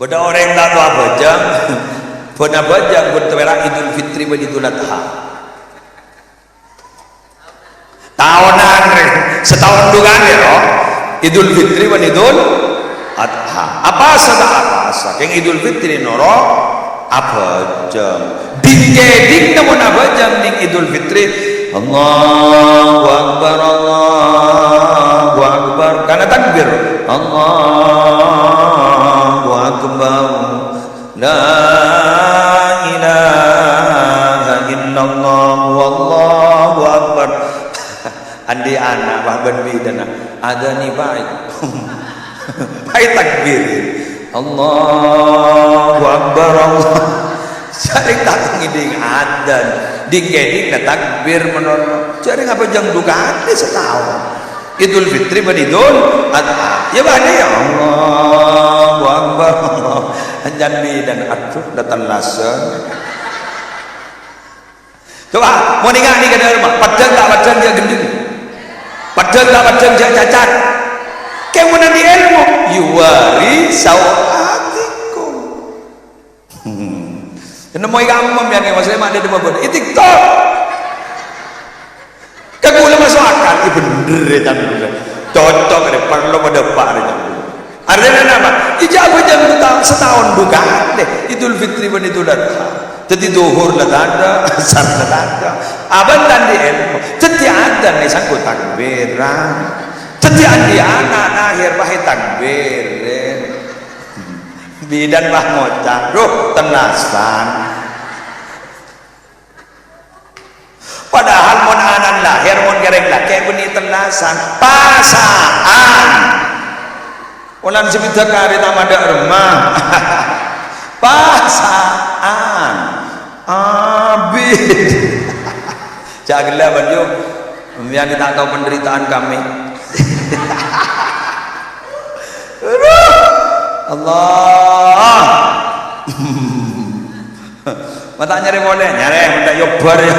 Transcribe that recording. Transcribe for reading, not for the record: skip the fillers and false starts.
Beda orang tak tahu apa jam. Beda bajang bertewera Idul Fitri dan Idul Adha. Tahunan setahun dugaan ya loh. Idul Fitri dan Idul Adha. Apa asa yang Idul Fitri noro apa jam. Ding namun apa jam ding Idul Fitri. Allahu Akbar, Allahu Akbar. Karena takbir. Allahu Akbar. La ilaha illallah wallahu akbar. Andi anak bahkan bidana ada nih baik. Baik takbir. Allahu Akbar Allah. Cari tak ngiding adan. Ding takbir menono. Cari ngapa jang dukaan di setahun. Idul Fitri dan Idul Adha. Ya bade ya Allahu Akbar. Anjani dan aduh datang lasen. Coba mau nikah nih ke rumah. Padahal tak padahal dia gendeng. Padahal tak padahal dia cacat. Kayak mana di ilmu? Yuwari sawatikum. Kena mau ikamam yang maksudnya ada di mana? Itu TikTok. Kagula masuk akal. Ini bener ya bener. Cocok ada perlu pada pak ada. Artinya apa? Ijabah jam setahun duka deh. Idul Fitri dan Idul Adha. Jadi duhur lah ada, asar lah ada. Abang dan di ilmu. Jadi ada nih sangkut takbiran. Jadi andi anak akhir bahaya takbir. Bidan bah ngocak. Duh tenasan. Padahal mon anan lahir mon gereng lah kayak benih tenasan. Pasaan. Ulan sebita kari tamada rumah. Pasaan. Abid. Jaglah baju. Yang kita tahu penderitaan kami. Allah. Mata nyari boleh, nyari minta yobar ya.